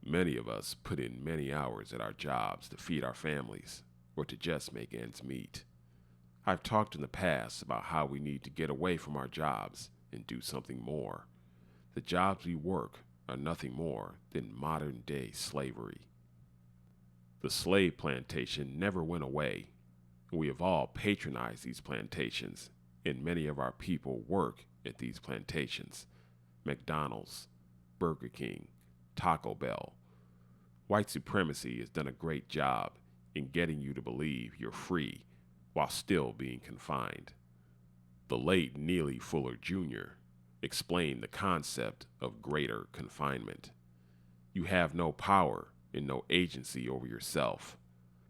Many of us put in many hours at our jobs to feed our families or to just make ends meet. I've talked in the past about how we need to get away from our jobs and do something more. The jobs we work are nothing more than modern day slavery. The slave plantation never went away. We have all patronized these plantations, and many of our people work at these plantations. McDonald's, Burger King, Taco Bell. White supremacy has done a great job in getting you to believe you're free while still being confined. The late Neely Fuller Jr. explained the concept of greater confinement. You have no power and no agency over yourself.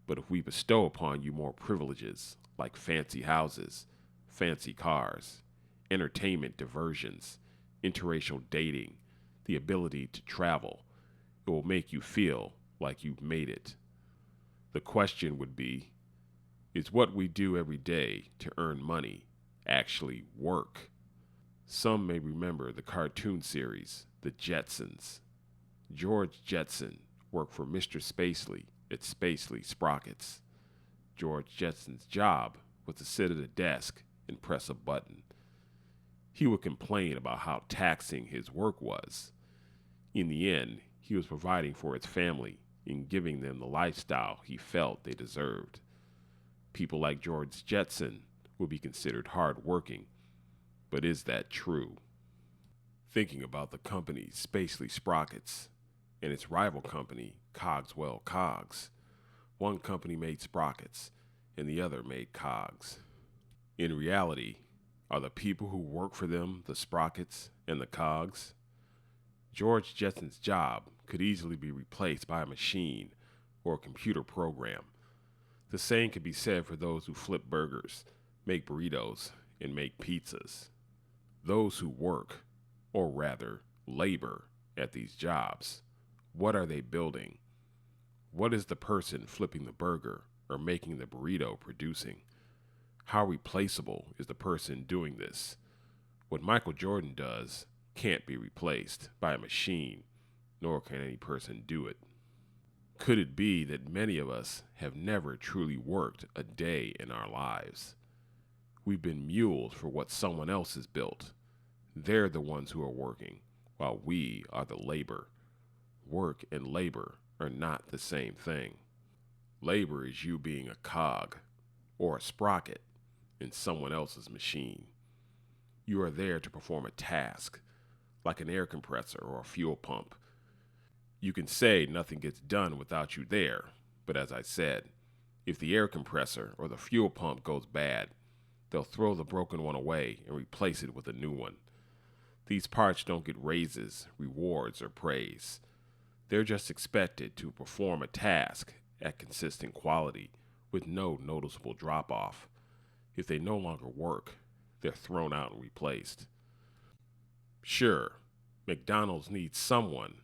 But if we bestow upon you more privileges, like fancy houses, fancy cars, entertainment diversions, interracial dating, the ability to travel, it will make you feel like you've made it. The question would be, is what we do every day to earn money actually work? Some may remember the cartoon series, The Jetsons. George Jetson worked for Mr. Spacely at Spacely Sprockets. George Jetson's job was to sit at a desk and press a button. He would complain about how taxing his work was. In the end, he was providing for his family and giving them the lifestyle he felt they deserved. People like George Jetson would be considered hard-working, but is that true? Thinking about the company Spacely Sprockets and its rival company, Cogswell Cogs. One company made sprockets, and the other made cogs. In reality, are the people who work for them the sprockets and the cogs? George Jetson's job could easily be replaced by a machine or a computer program. The same could be said for those who flip burgers, make burritos, and make pizzas. Those who work, or rather, labor, at these jobs, what are they building? What is the person flipping the burger or making the burrito producing? How replaceable is the person doing this? What Michael Jordan does can't be replaced by a machine, nor can any person do it. Could it be that many of us have never truly worked a day in our lives? We've been mules for what someone else has built. They're the ones who are working, while we are the labor. Work and labor are not the same thing. Labor is you being a cog or a sprocket in someone else's machine. You are there to perform a task, like an air compressor or a fuel pump. You can say nothing gets done without you there, but as I said, if the air compressor or the fuel pump goes bad, they'll throw the broken one away and replace it with a new one. These parts don't get raises, rewards, or praise. They're just expected to perform a task at consistent quality with no noticeable drop-off. If they no longer work, they're thrown out and replaced. Sure, McDonald's needs someone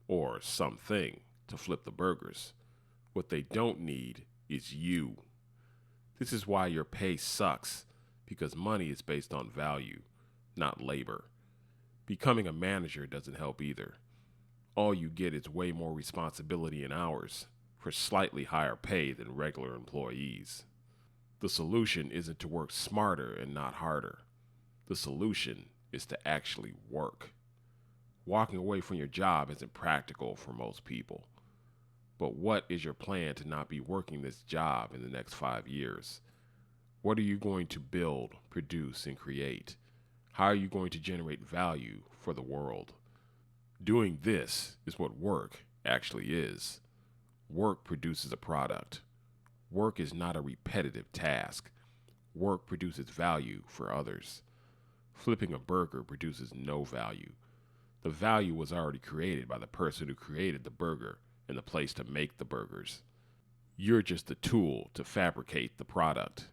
or something to flip the burgers. What they don't need is you. This is why your pay sucks, because money is based on value, not labor. Becoming a manager doesn't help either. All you get is way more responsibility and hours for slightly higher pay than regular employees. The solution isn't to work smarter and not harder. The solution is to actually work. Walking away from your job isn't practical for most people. But what is your plan to not be working this job in the next 5 years? What are you going to build, produce, and create? How are you going to generate value for the world? Doing this is what work actually is. Work produces a product. Work is not a repetitive task. Work produces value for others. Flipping a burger produces no value. The value was already created by the person who created the burger and the place to make the burgers. You're just the tool to fabricate the product.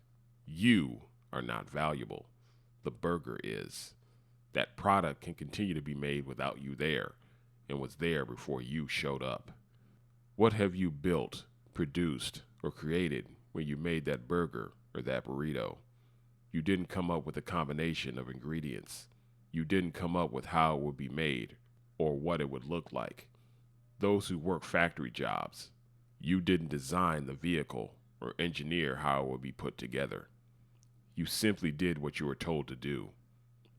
You are not valuable. The burger is. That product can continue to be made without you there, and was there before you showed up. What have you built, produced, or created when you made that burger or that burrito? You didn't come up with a combination of ingredients. You didn't come up with how it would be made or what it would look like. Those who work factory jobs, you didn't design the vehicle or engineer how it would be put together. You simply did what you were told to do.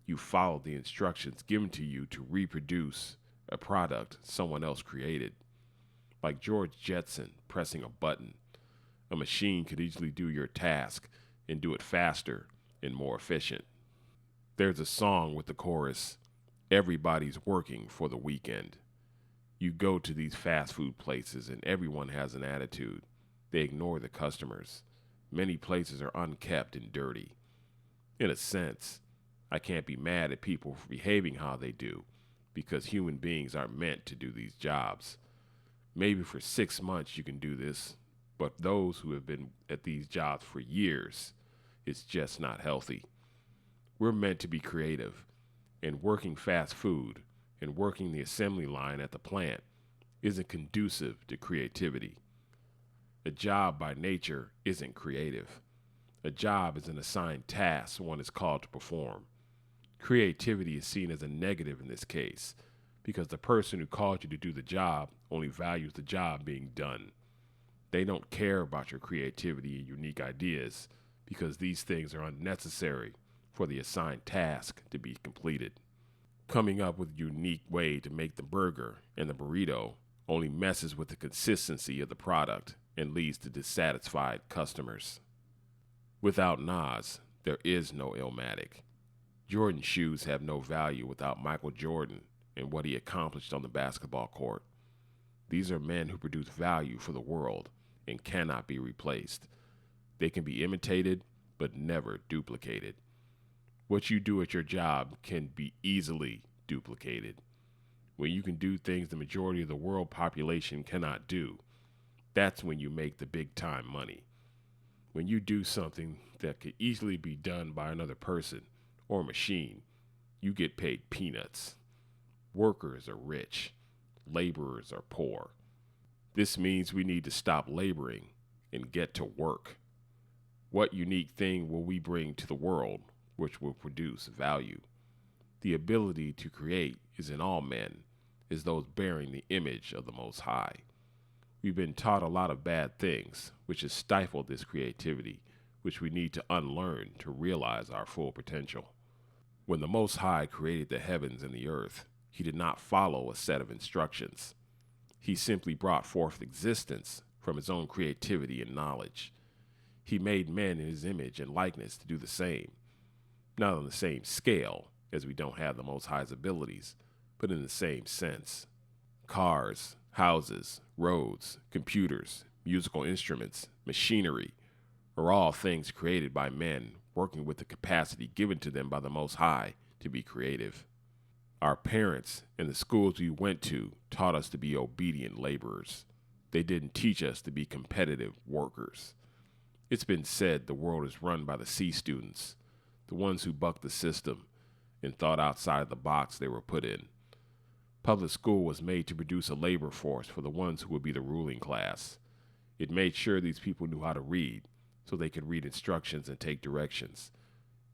You followed the instructions given to you to reproduce a product someone else created. Like George Jetson pressing a button, a machine could easily do your task and do it faster and more efficient. There's a song with the chorus, "Everybody's working for the weekend." You go to these fast food places and everyone has an attitude. They ignore the customers. Many places are unkept and dirty. In a sense, I can't be mad at people for behaving how they do because human beings aren't meant to do these jobs. Maybe for 6 months you can do this, but those who have been at these jobs for years, it's just not healthy. We're meant to be creative, and working fast food and working the assembly line at the plant isn't conducive to creativity. A job by nature isn't creative. A job is an assigned task one is called to perform. Creativity is seen as a negative in this case because the person who called you to do the job only values the job being done. They don't care about your creativity and unique ideas because these things are unnecessary for the assigned task to be completed. Coming up with a unique way to make the burger and the burrito only messes with the consistency of the product and leads to dissatisfied customers. Without Nas, there is no Illmatic. Jordan shoes have no value without Michael Jordan and what he accomplished on the basketball court. These are men who produce value for the world and cannot be replaced. They can be imitated, but never duplicated. What you do at your job can be easily duplicated. When you can do things the majority of the world population cannot do, that's when you make the big time money. When you do something that could easily be done by another person or machine, you get paid peanuts. Workers are rich, laborers are poor. This means we need to stop laboring and get to work. What unique thing will we bring to the world which will produce value? The ability to create is in all men, as those bearing the image of the Most High. We've been taught a lot of bad things, which has stifled this creativity, which we need to unlearn to realize our full potential. When the Most High created the heavens and the earth, he did not follow a set of instructions. He simply brought forth existence from his own creativity and knowledge. He made men in his image and likeness to do the same, not on the same scale, as we don't have the Most High's abilities, but in the same sense. Cars, houses, roads, computers, musical instruments, machinery are all things created by men working with the capacity given to them by the Most High to be creative. Our parents and the schools we went to taught us to be obedient laborers. They didn't teach us to be competitive workers. It's been said the world is run by the C students, the ones who bucked the system and thought outside the box they were put in. Public school was made to produce a labor force for the ones who would be the ruling class. It made sure these people knew how to read so they could read instructions and take directions.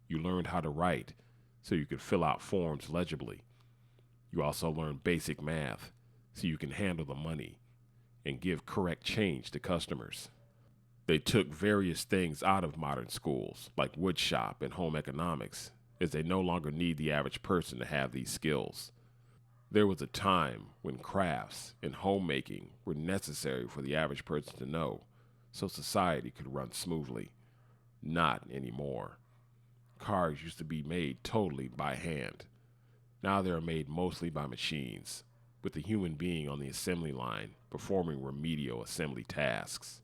You learned how to write so you could fill out forms legibly. You also learned basic math so you can handle the money and give correct change to customers. They took various things out of modern schools, like woodshop and home economics, as they no longer need the average person to have these skills. There was a time when crafts and homemaking were necessary for the average person to know, so society could run smoothly. Not anymore. Cars used to be made totally by hand. Now they are made mostly by machines, with the human being on the assembly line performing remedial assembly tasks.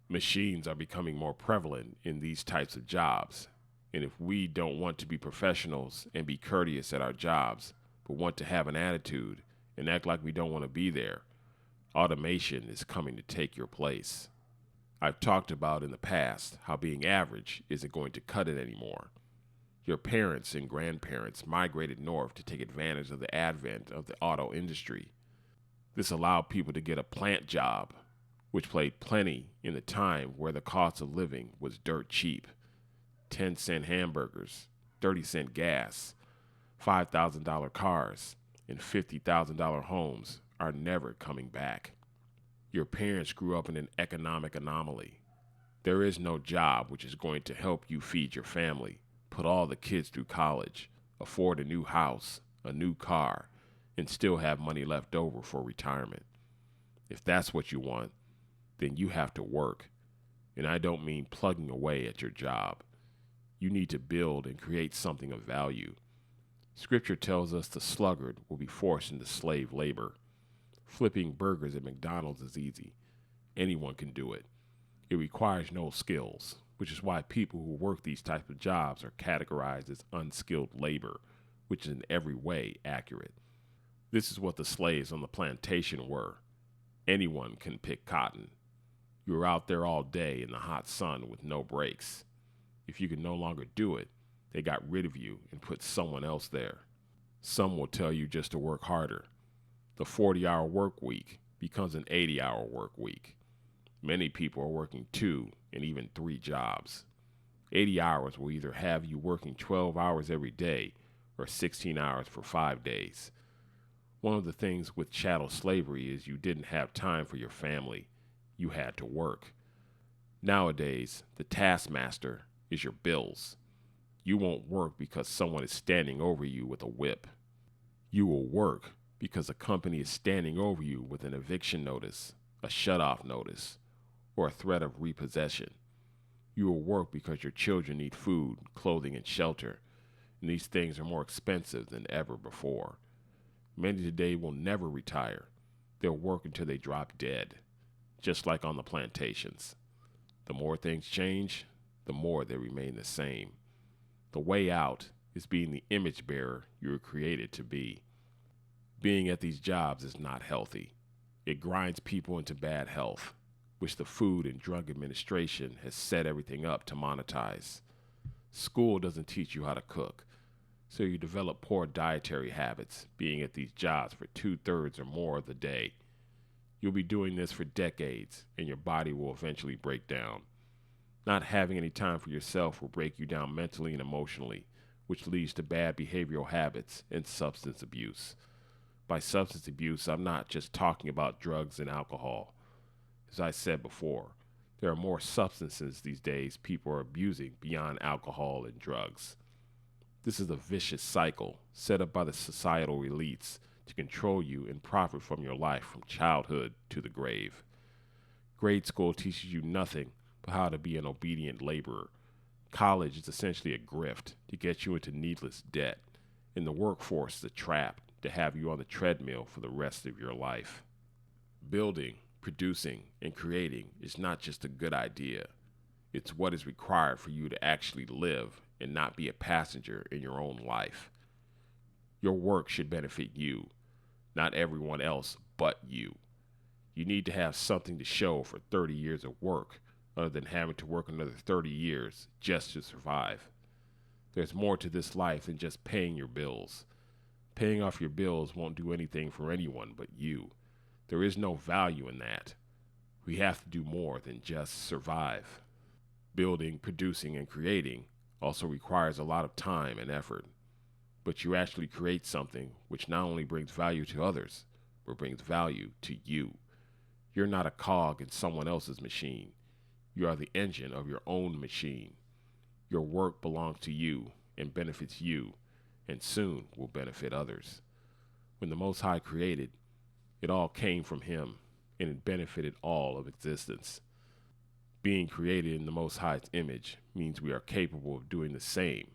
Machines are becoming more prevalent in these types of jobs, and if we don't want to be professionals and be courteous at our jobs, but want to have an attitude and act like we don't want to be there, automation is coming to take your place. I've talked about in the past how being average isn't going to cut it anymore. Your parents and grandparents migrated north to take advantage of the advent of the auto industry. This allowed people to get a plant job, which played plenty in the time where the cost of living was dirt cheap. 10-cent hamburgers, 30-cent gas, $5,000 cars, and $50,000 homes are never coming back. Your parents grew up in an economic anomaly. There is no job which is going to help you feed your family, put all the kids through college, afford a new house, a new car, and still have money left over for retirement. If that's what you want, then you have to work. And I don't mean plugging away at your job. You need to build and create something of value. Scripture tells us the sluggard will be forced into slave labor. Flipping burgers at McDonald's is easy. Anyone can do it. It requires no skills, which is why people who work these types of jobs are categorized as unskilled labor, which is in every way accurate. This is what the slaves on the plantation were. Anyone can pick cotton. You are out there all day in the hot sun with no breaks. If you can no longer do it, they got rid of you and put someone else there. Some will tell you just to work harder. The 40-hour work week becomes an 80-hour work week. Many people are working 2 and even 3 jobs. 80 hours will either have you working 12 hours every day or 16 hours for 5 days. One of the things with chattel slavery is you didn't have time for your family. You had to work. Nowadays, the taskmaster is your bills. You won't work because someone is standing over you with a whip. You will work because a company is standing over you with an eviction notice, a shut-off notice, or a threat of repossession. You will work because your children need food, clothing, and shelter, and these things are more expensive than ever before. Many today will never retire. They'll work until they drop dead, just like on the plantations. The more things change, the more they remain the same. The way out is being the image bearer you were created to be. Being at these jobs is not healthy. It grinds people into bad health, which the Food and Drug Administration has set everything up to monetize. School doesn't teach you how to cook, so you develop poor dietary habits being at these jobs for 2/3 or more of the day. You'll be doing this for decades, and your body will eventually break down. Not having any time for yourself will break you down mentally and emotionally, which leads to bad behavioral habits and substance abuse. By substance abuse, I'm not just talking about drugs and alcohol. As I said before, there are more substances these days people are abusing beyond alcohol and drugs. This is a vicious cycle set up by the societal elites to control you and profit from your life from childhood to the grave. Grade school teaches you nothing but how to be an obedient laborer. College is essentially a grift to get you into needless debt, and the workforce is a trap to have you on the treadmill for the rest of your life. Building, producing, and creating is not just a good idea. It's what is required for you to actually live and not be a passenger in your own life. Your work should benefit you, not everyone else but you. You need to have something to show for 30 years of work, other than having to work another 30 years just to survive. There's more to this life than just paying your bills. Paying off your bills won't do anything for anyone but you. There is no value in that. We have to do more than just survive. Building, producing, and creating also requires a lot of time and effort. But you actually create something which not only brings value to others, but brings value to you. You're not a cog in someone else's machine. You are the engine of your own machine. Your work belongs to you and benefits you, and soon will benefit others. When the Most High created, it all came from Him, and it benefited all of existence. Being created in the Most High's image means we are capable of doing the same,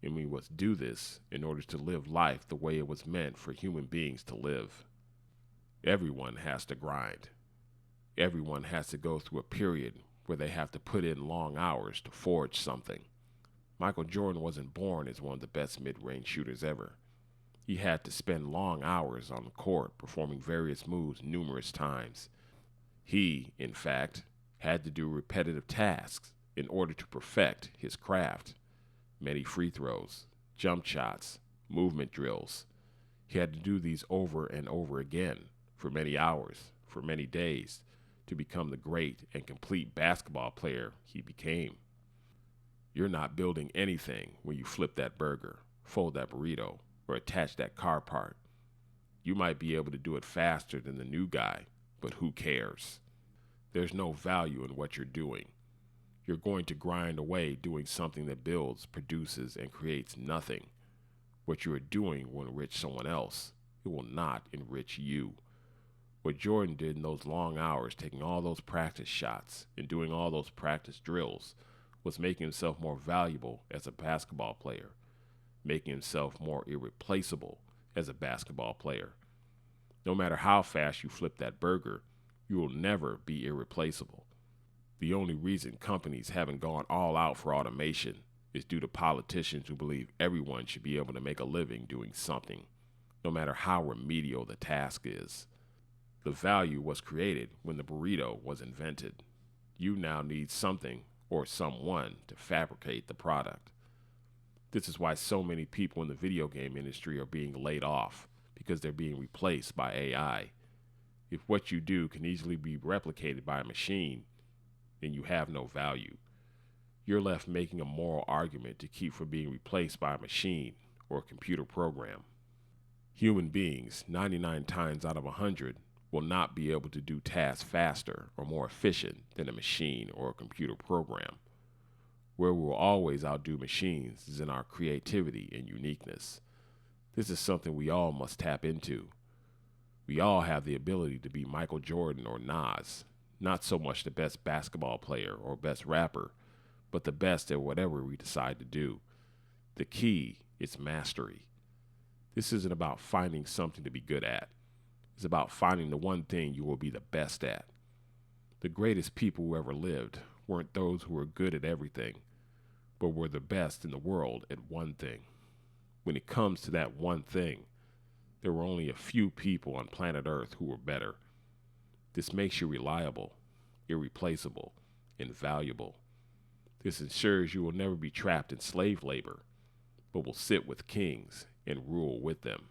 and we must do this in order to live life the way it was meant for human beings to live. Everyone has to grind. Everyone has to go through a period where they have to put in long hours to forge something. Michael Jordan wasn't born as one of the best mid-range shooters ever. He had to spend long hours on the court performing various moves numerous times. He, in fact, had to do repetitive tasks in order to perfect his craft. Many free throws, jump shots, movement drills. He had to do these over and over again for many hours, for many days, to become the great and complete basketball player he became. You're not building anything when you flip that burger, fold that burrito, or attach that car part. You might be able to do it faster than the new guy, but who cares? There's no value in what you're doing. You're going to grind away doing something that builds, produces, and creates nothing. What you are doing will enrich someone else. It will not enrich you. What Jordan did in those long hours, taking all those practice shots and doing all those practice drills, was making himself more valuable as a basketball player, making himself more irreplaceable as a basketball player. No matter how fast you flip that burger, you will never be irreplaceable. The only reason companies haven't gone all out for automation is due to politicians who believe everyone should be able to make a living doing something, no matter how remedial the task is. The value was created when the burrito was invented. You now need something or someone to fabricate the product. This is why so many people in the video game industry are being laid off, because they're being replaced by AI. If what you do can easily be replicated by a machine, then you have no value. You're left making a moral argument to keep from being replaced by a machine or a computer program. Human beings, 99 times out of 100, will not be able to do tasks faster or more efficient than a machine or a computer program. Where we will always outdo machines is in our creativity and uniqueness. This is something we all must tap into. We all have the ability to be Michael Jordan or Nas, not so much the best basketball player or best rapper, but the best at whatever we decide to do. The key is mastery. This isn't about finding something to be good at. It's about finding the one thing you will be the best at. The greatest people who ever lived weren't those who were good at everything, but were the best in the world at one thing. When it comes to that one thing, there were only a few people on planet Earth who were better. This makes you reliable, irreplaceable, and valuable. This ensures you will never be trapped in slave labor, but will sit with kings and rule with them.